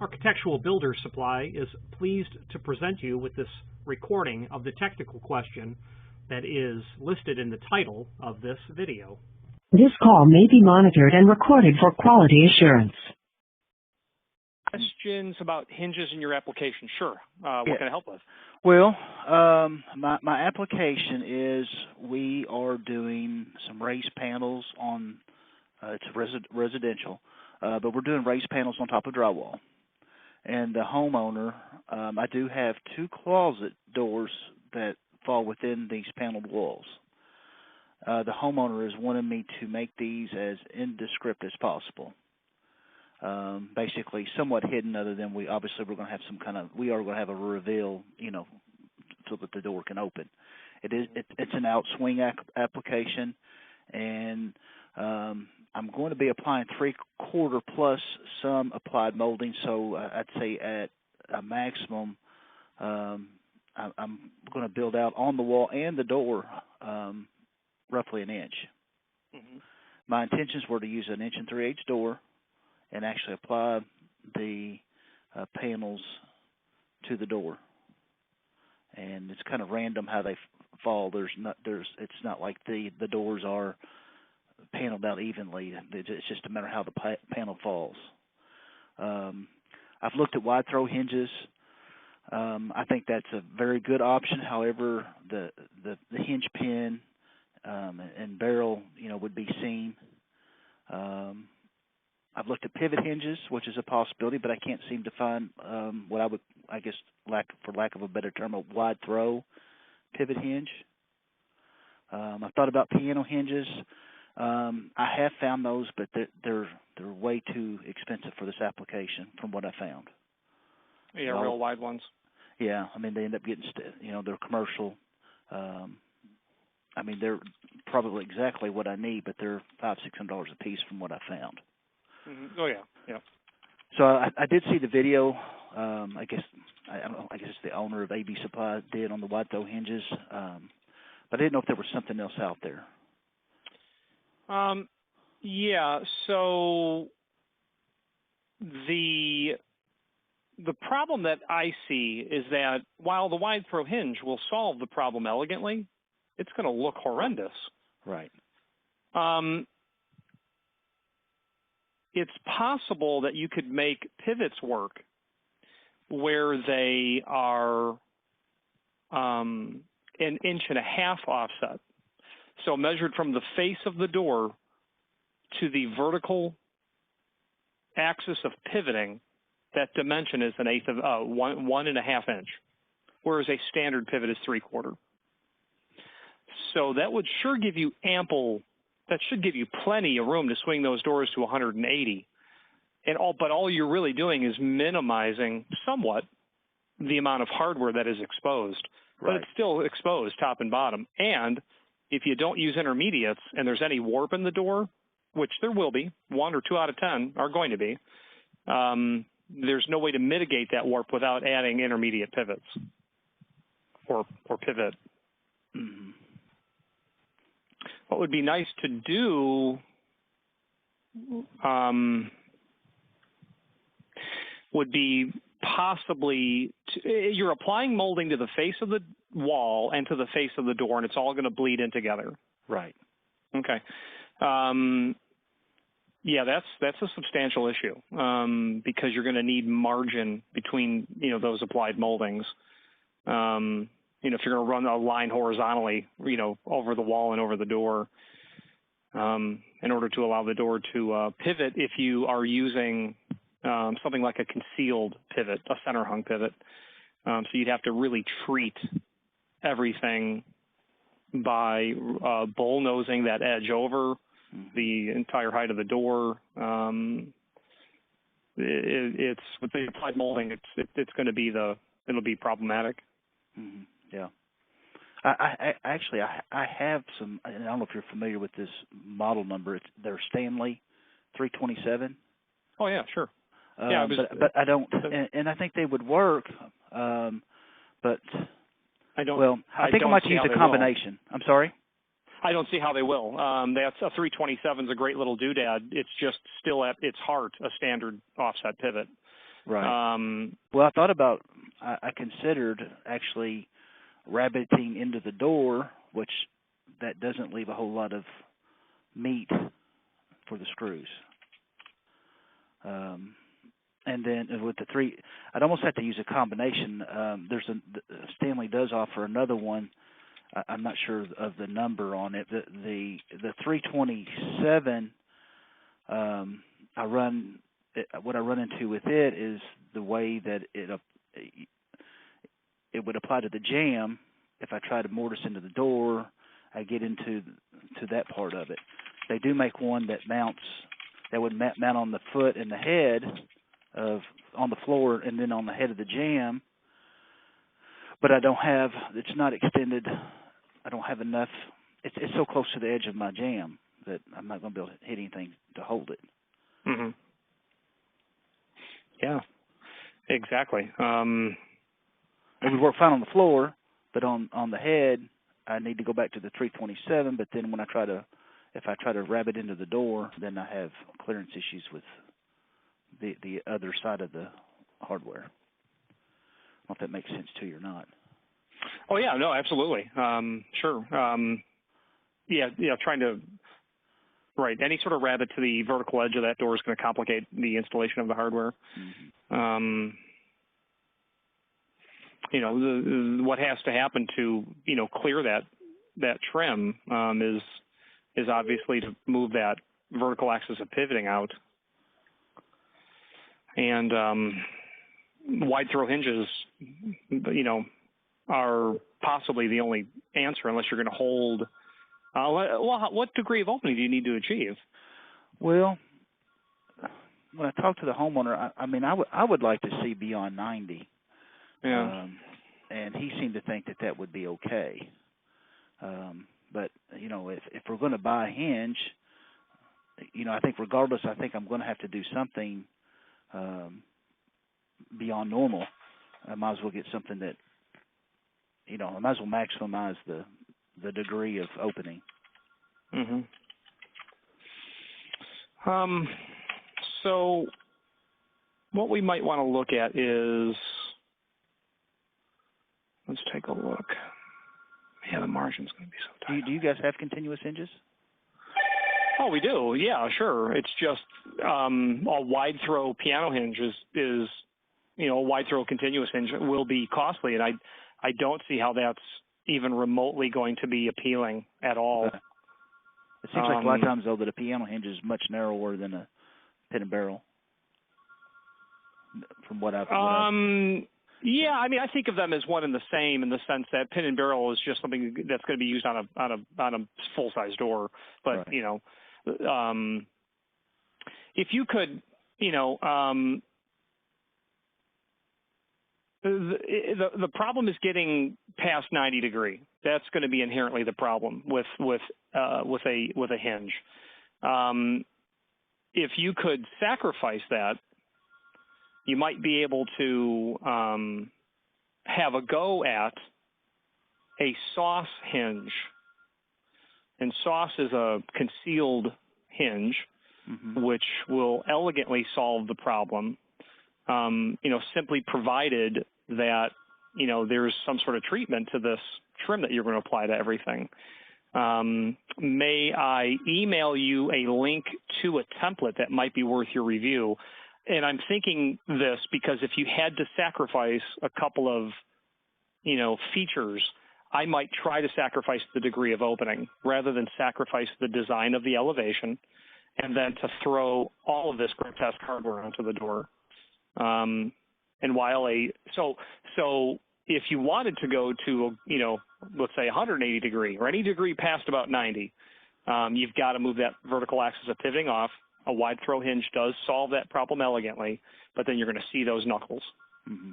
Architectural Builder Supply is pleased to present you with this recording of the technical question that is listed in the title of this video. This call may be monitored and recorded for quality assurance. Questions about hinges in your application? Sure. What can I help with? Well, my application is we are doing some raised panels on, it's residential, but we're doing raised panels on top of drywall. And the homeowner, I do have two closet doors that fall within these paneled walls. The homeowner is wanting me to make these as indescript as possible. Basically somewhat hidden, other than we are going to have a reveal, so that the door can open. It's an outswing application, and I'm going to be applying 3/4 plus some applied molding. So I'd say at a maximum, I'm going to build out on the wall and the door roughly an inch. Mm-hmm. My intentions were to use an 1 3/8 door and actually apply the panels to the door. And it's kind of random how they fall. It's not like the doors are paneled out evenly. It's just a matter of how the panel falls. I've looked at wide throw hinges. I think that's a very good option. However, the hinge pin and barrel, would be seen. I've looked at pivot hinges, which is a possibility, but I can't seem to find what I would, for lack of a better term, a wide throw pivot hinge. I've thought about piano hinges. I have found those, but they're way too expensive for this application, from what I found. Yeah, real wide ones. Yeah, they end up getting, they're commercial. They're probably exactly what I need, but they're $500-600 a piece, from what I found. Mm-hmm. Oh yeah. So I did see the video. I guess it's the owner of AB Supply did on the wide throw hinges, but I didn't know if there was something else out there. Yeah. So the problem that I see is that while the wide throw hinge will solve the problem elegantly, it's going to look horrendous. Right. It's possible that you could make pivots work where they are an 1.5 inch offset. So measured from the face of the door to the vertical axis of pivoting, that dimension is 1.5 inch, whereas a standard pivot is 3/4. So that would sure give you that should give you plenty of room to swing those doors to 180. But all you're really doing is minimizing somewhat the amount of hardware that is exposed. Right. But it's still exposed top and bottom. And if you don't use intermediates and there's any warp in the door, which there will be, 1 or 2 out of 10 are going to be, there's no way to mitigate that warp without adding intermediate pivots or pivot. Mm-hmm. What would be nice to do would be possibly you're applying molding to the face of the wall and to the face of the door, and it's all going to bleed in together. Right. Okay. Yeah, that's a substantial issue because you're going to need margin between those applied moldings. If you're going to run a line horizontally, over the wall and over the door, in order to allow the door to pivot, if you are using something like a concealed pivot, a center hung pivot. So you'd have to really treat everything by bullnosing that edge over the entire height of the door. It's with the applied molding, it's going to be it'll be problematic. Mm-hmm. Yeah. I actually have some. I don't know if you're familiar with this model number. They're Stanley 327. Oh yeah, sure. Yeah, but I don't, and I think they would work. But I don't. Well, I think I might use a combination. I'm sorry. I don't see how they will. That's a 327 is a great little doodad. It's just still at its heart a standard offset pivot. Right. Well, I thought about, I considered actually rabbiting into the door, which that doesn't leave a whole lot of meat for the screws. And then with the three, I'd almost have to use a combination. Stanley does offer another one. I'm not sure of the number on it. The 327. What I run into with it is the way that it would apply to the jamb. If I try to mortise into the door, I get into that part of it. They do make one that would mount on the foot and the head on the floor and then on the head of the jamb. But it's not extended. I don't have enough. It's so close to the edge of my jamb that I'm not going to be able to hit anything to hold it. Mm-hmm. Yeah, exactly. It would work fine on the floor, but on the head, I need to go back to the 327. But then if I try to rabbit into the door, then I have clearance issues with the other side of the hardware. I don't know if that makes sense to you or not. Oh yeah, no, absolutely. Sure. Trying to. Right. Any sort of rabbit to the vertical edge of that door is going to complicate the installation of the hardware. Mm-hmm. What has to happen to, clear that trim is obviously to move that vertical axis of pivoting out. And wide throw hinges, are possibly the only answer unless you're going to hold. What degree of opening do you need to achieve? Well, when I talk to the homeowner, I would like to see beyond 90. Yeah. And he seemed to think that would be okay. But if we're going to buy a hinge, I think regardless, I'm going to have to do something beyond normal. I might as well get something that, I might as well maximize the degree of opening. Mm-hmm. So what we might want to look at is, let's take a look. Yeah, the margin's going to be so tight. Do you guys have continuous hinges? Oh, we do. Yeah, sure. It's just a wide throw piano hinge is a wide throw continuous hinge will be costly, and I don't see how that's even remotely going to be appealing at all. It seems like a lot of times, though, that a piano hinge is much narrower than a pin and barrel. From what I've yeah, I think of them as one and the same in the sense that pin and barrel is just something that's going to be used on a full size door. But right. If you could, the problem is getting past 90 degree. That's going to be inherently the problem with a hinge. If you could sacrifice that, you might be able to have a go at a Soss hinge. And Soss is a concealed hinge, mm-hmm. which will elegantly solve the problem, simply provided that, there's some sort of treatment to this trim that you're going to apply to everything. May I email you a link to a template that might be worth your review? And I'm thinking this because if you had to sacrifice a couple of, features, I might try to sacrifice the degree of opening rather than sacrifice the design of the elevation and then to throw all of this grotesque hardware onto the door. And while so if you wanted to go to, let's say 180 degree or any degree past about 90, you've got to move that vertical axis of pivoting off. A wide throw hinge does solve that problem elegantly, but then you're going to see those knuckles. Mm-hmm.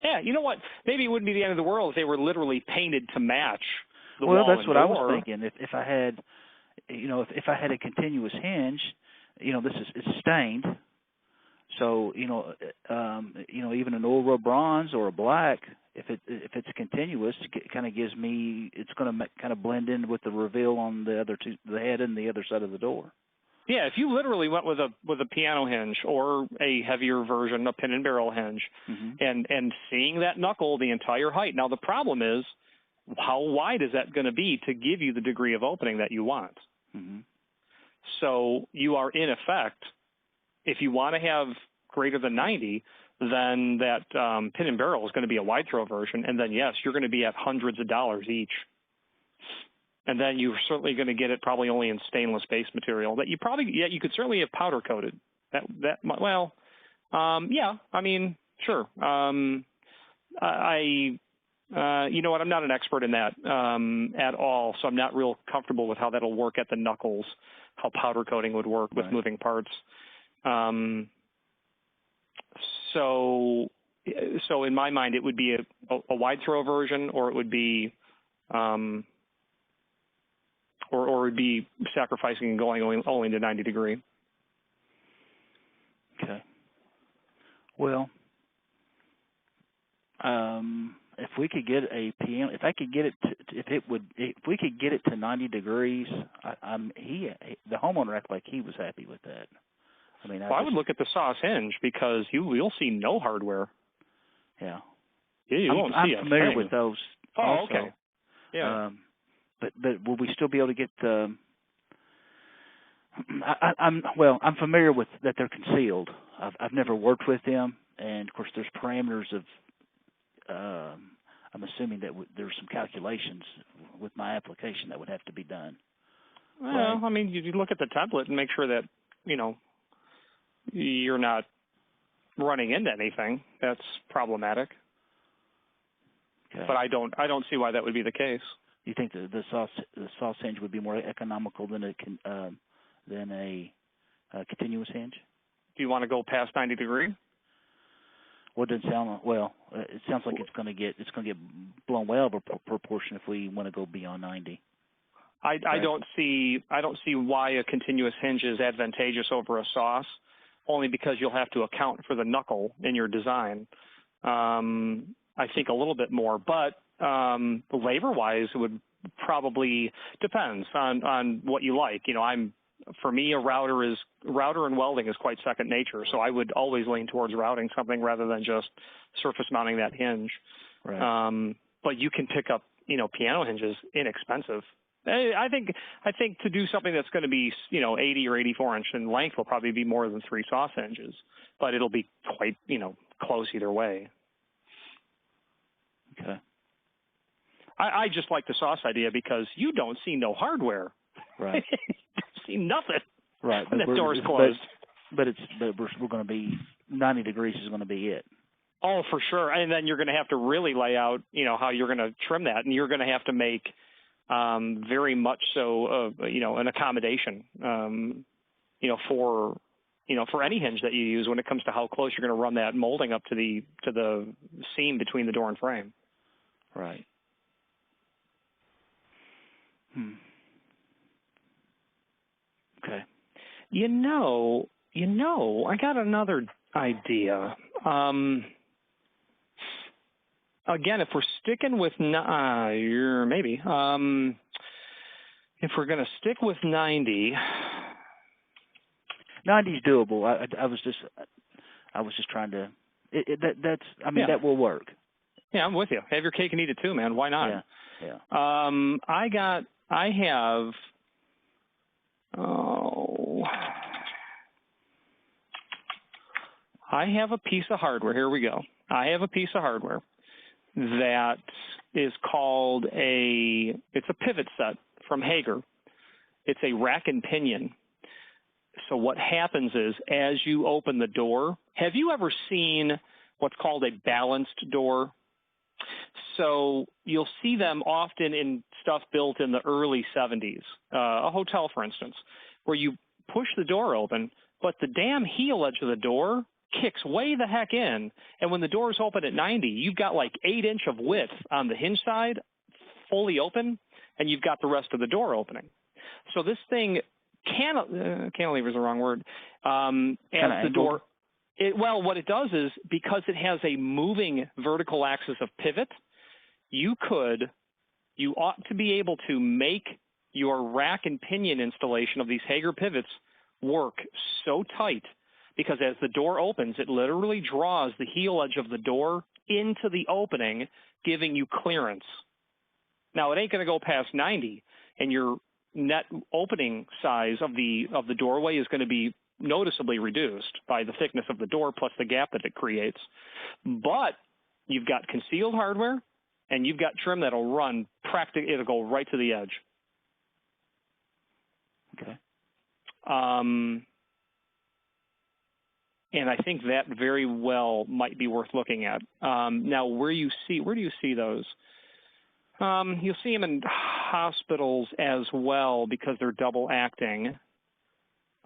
Yeah, you know what? Maybe it wouldn't be the end of the world if they were literally painted to match the wall. Well, that's what I was thinking. If I had, if I had a continuous hinge, it's stained. So even an oil bronze or a black, if it's continuous, it kind of gives me, it's going to kind of blend in with the reveal on the other two, the head and the other side of the door. Yeah, if you literally went with a piano hinge or a heavier version, a pin and barrel hinge, and seeing that knuckle the entire height. Now the problem is, how wide is that going to be to give you the degree of opening that you want? So you are in effect, if you want to have greater than 90, then that pin and barrel is going to be a wide throw version, and then yes, you're going to be at hundreds of dollars each. And then you're certainly going to get it probably only in stainless base material that you could certainly have powder coated. Yeah, I mean, sure. You know what? I'm not an expert in that at all, so I'm not real comfortable with how that'll work at the knuckles, how powder coating would work with moving parts. So in my mind, it would be a wide throw version, or it would be or it would be sacrificing and going only to 90 degree. Okay. Well, if we could get a PM, if we could get it to 90 degrees, the homeowner acted like he was happy with that. I mean, I would look at the Soss hinge because you'll see no hardware. Yeah. You won't see I'm familiar with those. Oh, also. okay. Yeah. But will we still be able to get the? I'm familiar with that they're concealed. I've never worked with them, and of course there's parameters of. I'm assuming that there's some calculations with my application that would have to be done. Well, right? I mean, you look at the template and make sure that you're not running into anything that's problematic. Okay. But I don't see why that would be the case. You think the Soss hinge would be more economical than a continuous hinge? Do you want to go past 90 degree? Well, it doesn't sound well. It sounds like it's going to get blown way over proportion if we want to go beyond 90. I don't see why a continuous hinge is advantageous over a Soss, only because you'll have to account for the knuckle in your design. I think a little bit more, but labor-wise, it would probably depends on what you like. For me, a router and welding is quite second nature, so I would always lean towards routing something rather than just surface mounting that hinge. Right. But you can pick up, piano hinges inexpensive. I think to do something that's going to be 80 or 84 inch in length will probably be more than 3 Soss hinges, but it'll be quite close either way. Okay. I just like the Soss idea because you don't see no hardware. Right. You don't see nothing. Right. When the door's closed. But we're going to be 90 degrees is going to be it. Oh, for sure. And then you're going to have to really lay out, how you're going to trim that, and you're going to have to make very much so, an accommodation, for any hinge that you use when it comes to how close you're going to run that molding up to the seam between the door and frame. Right. Okay. I got another idea. Again, if we're sticking with maybe if we're going to stick with 90. 90 is doable. I was just trying to. That will work. Yeah, I'm with you. Have your cake and eat it too, man. Why not? Yeah. I have a piece of hardware. Here we go. I have a piece of hardware that is called it's a pivot set from Hager. It's a rack and pinion. So what happens is, as you open the door, have you ever seen what's called a balanced door? So you'll see them often in stuff built in the early 70s, a hotel, for instance, where you push the door open, but the damn heel edge of the door kicks way the heck in, and when the door's open at 90, you've got like 8 inch of width on the hinge side, fully open, and you've got the rest of the door opening. So this thing cantilever is the wrong word. As the door, what it does is, because it has a moving vertical axis of pivot, you ought to be able to make your rack and pinion installation of these Hager pivots work so tight because as the door opens, it literally draws the heel edge of the door into the opening, giving you clearance. Now, it ain't going to go past 90, and your net opening size of the doorway is going to be noticeably reduced by the thickness of the door plus the gap that it creates. But you've got concealed hardware, and you've got trim that'll run it'll go right to the edge. Okay. And I think that very well might be worth looking at. Now, where do you see those? You'll see them in hospitals as well because they're double acting.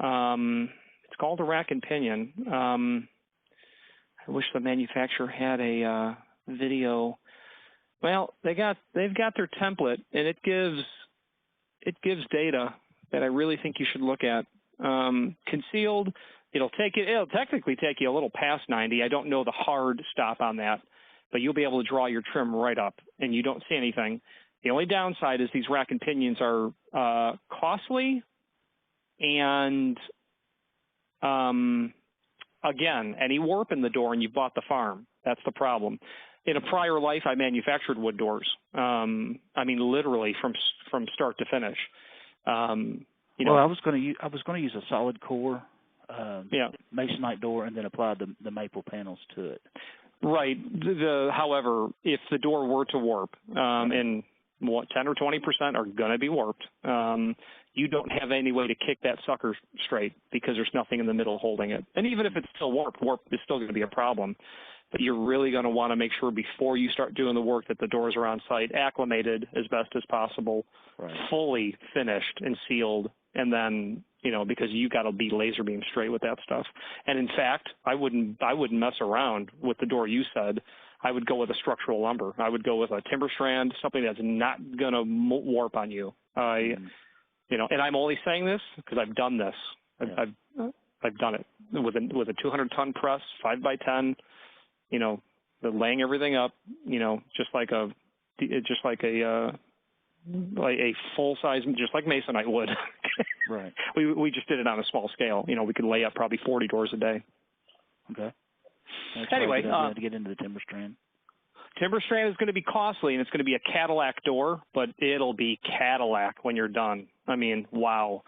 It's called a rack and pinion. I wish the manufacturer had a video. Well, they've got their template, and it gives data that I really think you should look at. Concealed, it'll technically take you a little past 90. I don't know the hard stop on that, but you'll be able to draw your trim right up, and you don't see anything. The only downside is these rack and pinions are costly, and again, any warp in the door, and you bought the farm. That's the problem. In a prior life, I manufactured wood doors. I mean, literally from start to finish. Well, I was going to use a solid core masonite door and then apply the maple panels to it. Right. However, if the door were to warp, and 10 or 20% are going to be warped, you don't have any way to kick that sucker straight because there's nothing in the middle holding it. And even if it's still warped, warp is still going to be a problem. But you're really going to want to make sure before you start doing the work that the doors are on site, acclimated as best as possible, right, fully finished and sealed, and then, because you got to be laser beam straight with that stuff. And in fact, I wouldn't mess around with the door you said. I would go with a structural lumber. I would go with a timber strand, something that's not going to warp on you. And I'm only saying this because I've done this. I've done it with a 200-ton press, 5x10. The laying everything up, just like a full size, just like masonite would. Right. We just did it on a small scale. We could lay up probably 40 doors a day. Okay. Anyway, to get into the timber strand. Timber strand is going to be costly, and it's going to be a Cadillac door, but it'll be Cadillac when you're done. I mean, wow.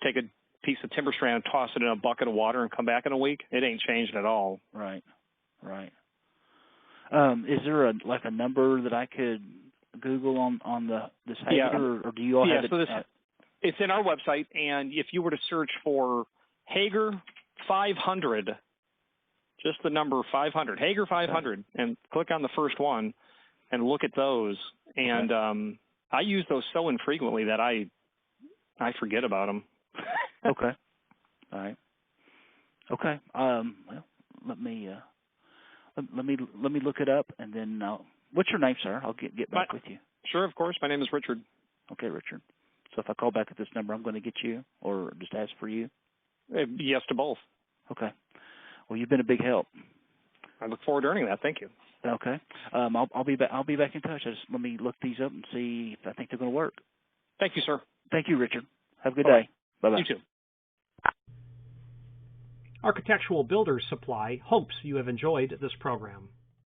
Take a piece of timber strand and toss it in a bucket of water and come back in a week. It ain't changed at all. Right. Right. Is there a number that I could Google on this Hager, or do you all have it? So it's in our website, and if you were to search for Hager 500, just the number 500, Hager 500, and click on the first one and look at those. And I use those so infrequently that I forget about them. Okay. All right. Okay. Well, let me look it up, and then what's your name, sir? I'll get back with you. Sure, of course. My name is Richard. Okay, Richard. So if I call back at this number, I'm going to get you, or just ask for you? Yes to both. Okay. Well, you've been a big help. I look forward to earning that. Thank you. Okay. I'll be back in touch. Let me look these up and see if I think they're going to work. Thank you, sir. Thank you, Richard. Have a good day. Bye-bye. You too. Architectural Builders Supply hopes you have enjoyed this program.